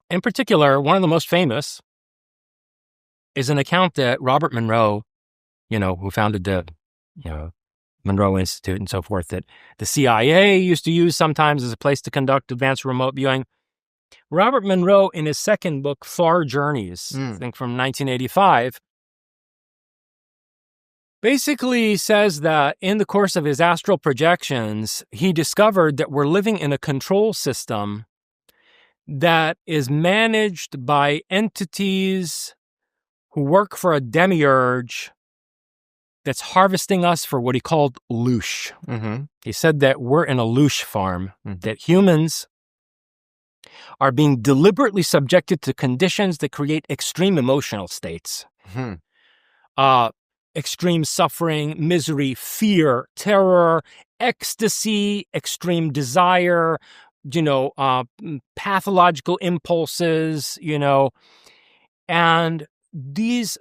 In particular, one of the most famous is an account that Robert Monroe, who founded the, Monroe Institute and so forth, that the CIA used to use sometimes as a place to conduct advanced remote viewing. Robert Monroe, in his second book, Far Journeys, I think from 1985, basically says that in the course of his astral projections, he discovered that we're living in a control system that is managed by entities who work for a demiurge that's harvesting us for what he called Loosh. Mm-hmm. He said that we're in a Loosh farm, that humans are being deliberately subjected to conditions that create extreme emotional states. Extreme suffering, misery, fear, terror, ecstasy, extreme desire, pathological impulses, and these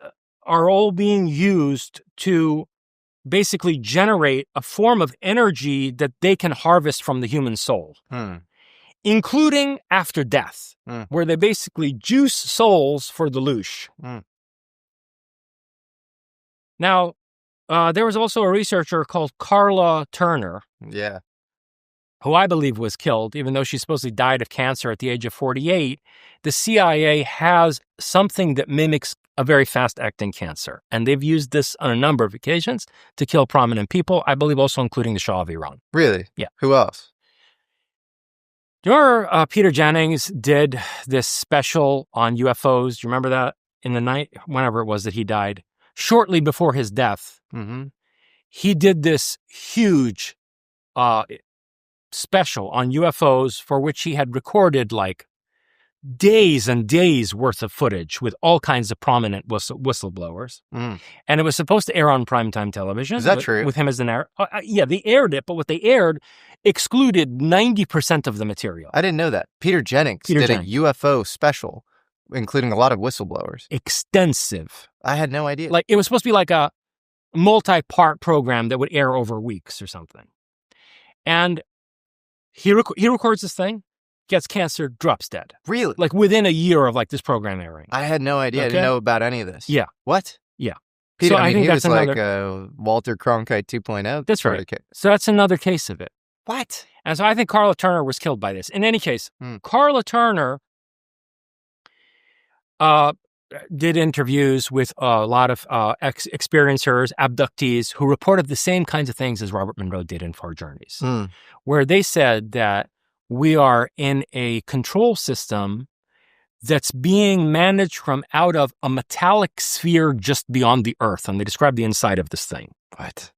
are all being used to basically generate a form of energy that they can harvest from the human soul, including after death, where they basically juice souls for the Loosh. Now, there was also a researcher called Carla Turner, who I believe was killed, even though she supposedly died of cancer at the age of 48. The CIA has something that mimics a very fast-acting cancer, and they've used this on a number of occasions to kill prominent people, I believe also including the Shah of Iran. Really? Yeah. Who else? Do you remember Peter Jennings did this special on UFOs? Do you remember that? In the night, whenever it was that he died, shortly before his death, he did this huge special on UFOs for which he had recorded like days and days worth of footage with all kinds of prominent whistleblowers. And it was supposed to air on primetime television. Is that true? With him as the narrator. Yeah, they aired it, but what they aired excluded 90% of the material. I didn't know that. Peter Jennings did a UFO special, including a lot of whistleblowers. Extensive. I had no idea. Like, it was supposed to be like a multi-part program that would air over weeks or something. And he records this thing, gets cancer, drops dead. Really? Like within a year of like this program airing. I had no idea. I didn't know about any of this. Yeah. What? Yeah. Peter, So I think he that's was like another... Walter Cronkite 2.0. That's right. So that's another case of it. What? And so I think Carla Turner was killed by this. In any case, Carla Turner did interviews with a lot of experiencers, abductees, who reported the same kinds of things as Robert Monroe did in Far Journeys, where they said that we are in a control system that's being managed from out of a metallic sphere just beyond the Earth. And they describe the inside of this thing. What?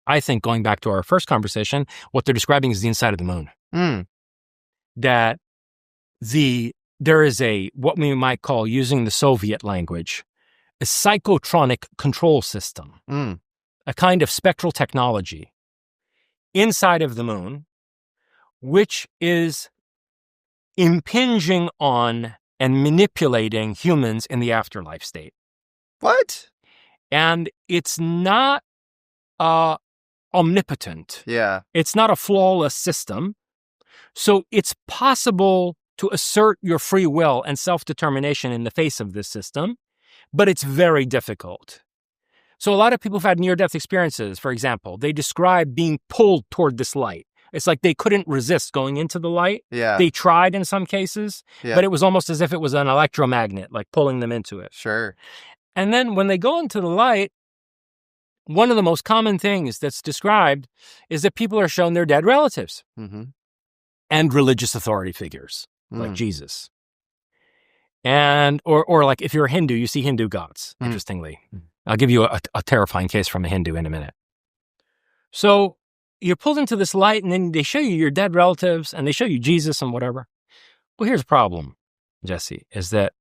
I think, going back to our first conversation, what they're describing is the inside of the moon. That there is what we might call, using the Soviet language, a psychotronic control system, a kind of spectral technology inside of the moon, which is impinging on and manipulating humans in the afterlife state. What? And it's not omnipotent. Yeah. It's not a flawless system. So it's possible to assert your free will and self-determination in the face of this system, but it's very difficult. So a lot of people have had near-death experiences, for example. They describe being pulled toward this light. It's like they couldn't resist going into the light. Yeah. They tried in some cases, but it was almost as if it was an electromagnet, like pulling them into it. Sure. And then when they go into the light, one of the most common things that's described is that people are shown their dead relatives and religious authority figures, like Jesus. And, or like if you're a Hindu, you see Hindu gods, interestingly. I'll give you a terrifying case from a Hindu in a minute. So you're pulled into this light, and then they show you your dead relatives, and they show you Jesus and whatever. Well, here's the problem, Jesse, is that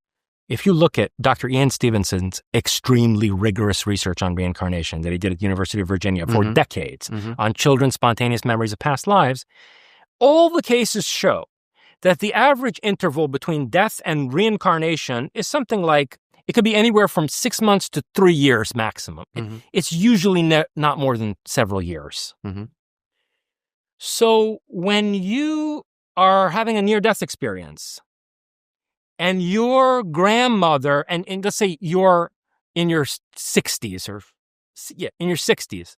if you look at Dr. Ian Stevenson's extremely rigorous research on reincarnation that he did at the University of Virginia for decades on children's spontaneous memories of past lives, all the cases show that the average interval between death and reincarnation is something like, it could be anywhere from 6 months to 3 years maximum. It's usually not more than several years. So when you are having a near-death experience, and your grandmother, and let's say you're in your 60s in your 60s,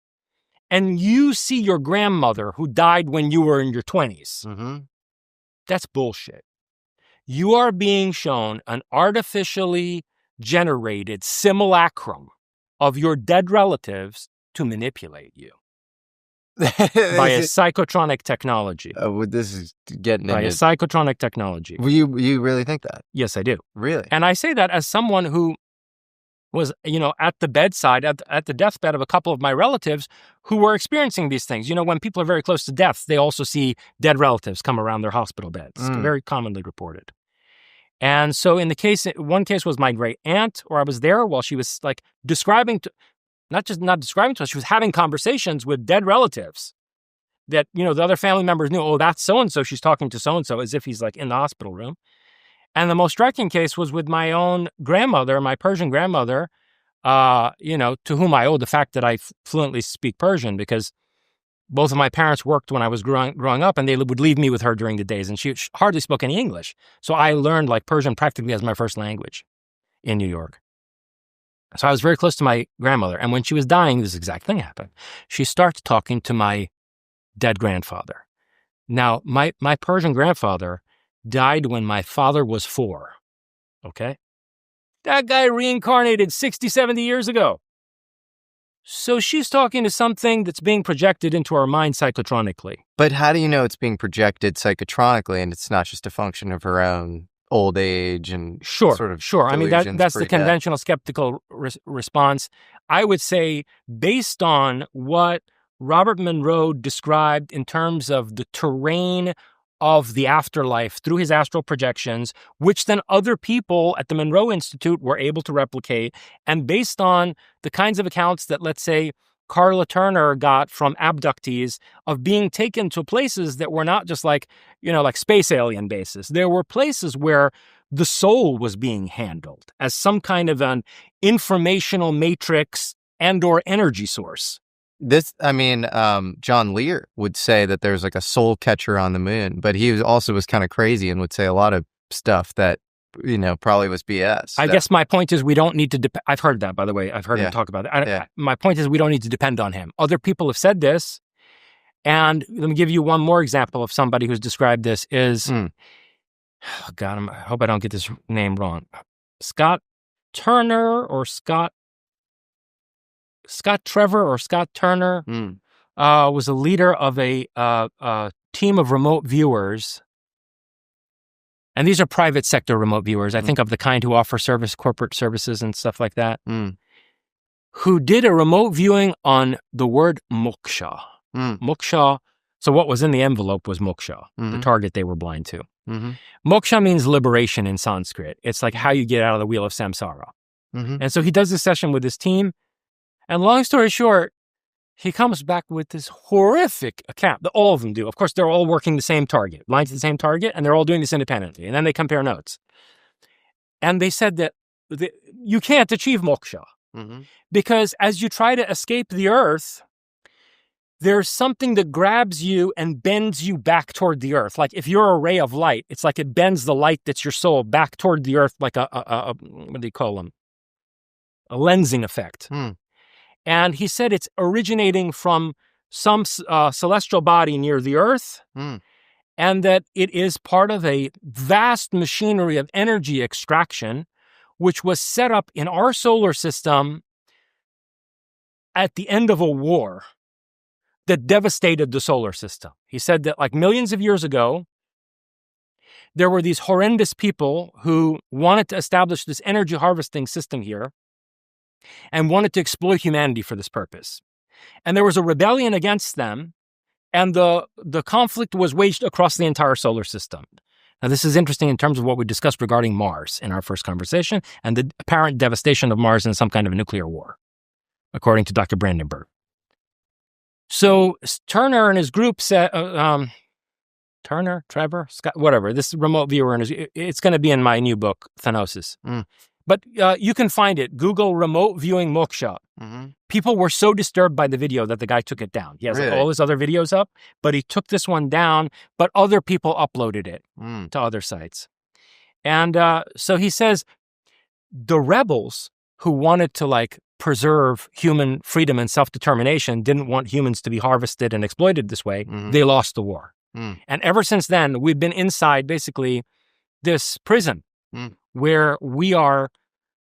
and you see your grandmother who died when you were in your 20s, that's bullshit. You are being shown an artificially generated simulacrum of your dead relatives to manipulate you by a psychotronic technology. This is getting by into... a psychotronic technology. You really think that? Yes, I do. Really? And I say that as someone who was, at the bedside, at the deathbed of a couple of my relatives who were experiencing these things. When people are very close to death, they also see dead relatives come around their hospital beds. Very commonly reported. And so one case was my great aunt, or I was there while she was like not describing to us, she was having conversations with dead relatives that, the other family members knew, oh, that's so-and-so, she's talking to so-and-so as if he's like in the hospital room. And the most striking case was with my own grandmother, my Persian grandmother, to whom I owe the fact that I fluently speak Persian, because both of my parents worked when I was growing up, and they would leave me with her during the days, and she hardly spoke any English. So I learned like Persian practically as my first language in New York. So I was very close to my grandmother. And when she was dying, this exact thing happened. She starts talking to my dead grandfather. Now, my Persian grandfather died when my father was 4, okay? That guy reincarnated 60, 70 years ago. So she's talking to something that's being projected into our mind psychotronically. But how do you know it's being projected psychotronically and it's not just a function of her own old age and sure. I mean, that's the conventional skeptical response. I would say, based on what Robert Monroe described in terms of the terrain of the afterlife through his astral projections, which then other people at the Monroe Institute were able to replicate, and based on the kinds of accounts that, let's say, Carla Turner got from abductees of being taken to places that were not just like, like space alien bases. There were places where the soul was being handled as some kind of an informational matrix and or energy source. John Lear would say that there's like a soul catcher on the moon, but he was kind of crazy and would say a lot of stuff that, probably was BS. I guess my point is we don't need to I've heard that, by the way. I've heard him talk about it. My point is we don't need to depend on him. Other people have said this. And let me give you one more example of somebody who's described this is, oh God, I hope I don't get this name wrong. Scott Turner or Scott Trevor or Scott Turner was a leader of a team of remote viewers. And these are private sector remote viewers, I think, of the kind who offer corporate services and stuff like that, who did a remote viewing on the word moksha. Moksha. So what was in the envelope was moksha, the target they were blind to. Moksha means liberation in Sanskrit. It's like how you get out of the wheel of samsara. And so he does this session with his team. And long story short, he comes back with this horrific account that all of them do. Of course, they're all working the same target, blind to the same target, and they're all doing this independently. And then they compare notes. And they said that you can't achieve moksha because as you try to escape the earth, there's something that grabs you and bends you back toward the earth. Like if you're a ray of light, it's like it bends the light that's your soul back toward the earth, like a what do you call them? A lensing effect. And he said it's originating from some celestial body near the earth, and that it is part of a vast machinery of energy extraction, which was set up in our solar system at the end of a war that devastated the solar system. He said that like millions of years ago, there were these horrendous people who wanted to establish this energy harvesting system here and wanted to exploit humanity for this purpose. And there was a rebellion against them, and the conflict was waged across the entire solar system. Now, this is interesting in terms of what we discussed regarding Mars in our first conversation and the apparent devastation of Mars in some kind of a nuclear war, according to Dr. Brandenburg. So Turner and his group said, Turner, Trevor, Scott, whatever, this remote viewer, it's going to be in my new book, Thanosis. But you can find it. Google remote viewing moksha. People were so disturbed by the video that the guy took it down. He has all his other videos up, but he took this one down, but other people uploaded it to other sites. And so he says the rebels who wanted to like preserve human freedom and self-determination, didn't want humans to be harvested and exploited this way, they lost the war. And ever since then, we've been inside basically this prison where we are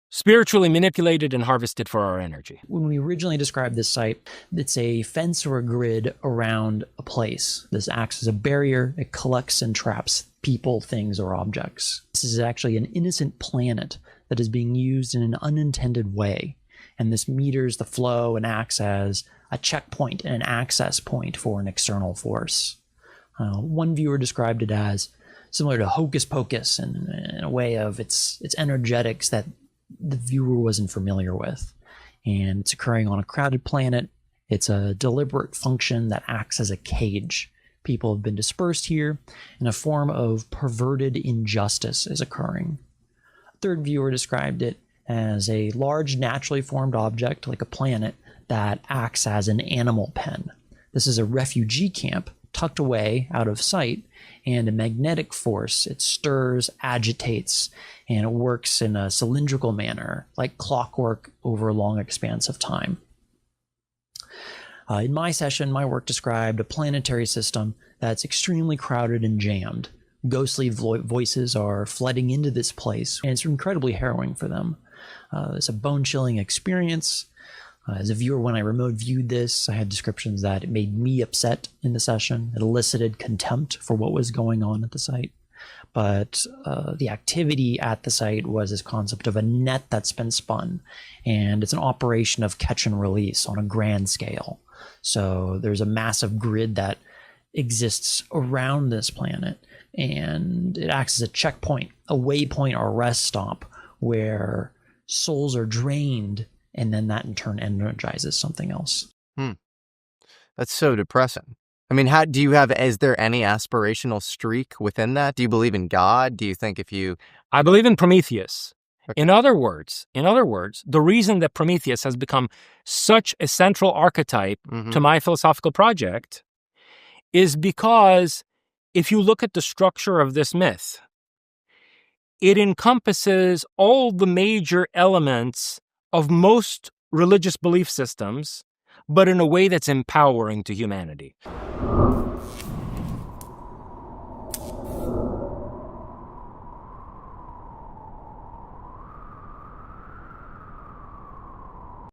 spiritually manipulated and harvested for our energy. When we originally described this site, it's a fence or a grid around a place. This acts as a barrier. It collects and traps people, things, or objects. This is actually an innocent planet that is being used in an unintended way. And this meters the flow and acts as a checkpoint and an access point for an external force. One viewer described it as similar to hocus pocus in a way of its energetics that the viewer wasn't familiar with. And it's occurring on a crowded planet. It's a deliberate function that acts as a cage. People have been dispersed here, and a form of perverted injustice is occurring. A third viewer described it as a large naturally formed object, like a planet, that acts as an animal pen. This is a refugee camp tucked away out of sight, and a magnetic force. It stirs, agitates, and it works in a cylindrical manner, like clockwork over a long expanse of time. In my session, my work described a planetary system that's extremely crowded and jammed. Ghostly voices are flooding into this place, and it's incredibly harrowing for them. It's a bone-chilling experience. As a viewer, when I remote viewed this, I had descriptions that it made me upset in the session. It elicited contempt for what was going on at the site. But the activity at the site was this concept of a net that's been spun, and it's an operation of catch and release on a grand scale. So there's a massive grid that exists around this planet, and it acts as a checkpoint, a waypoint, or a rest stop where souls are drained, and then that in turn energizes something else. That's so depressing. I mean, is there any aspirational streak within that? Do you believe in God? Do you think I believe in Prometheus. Okay. In other words, the reason that Prometheus has become such a central archetype to my philosophical project is because if you look at the structure of this myth, it encompasses all the major elements of most religious belief systems, but in a way that's empowering to humanity.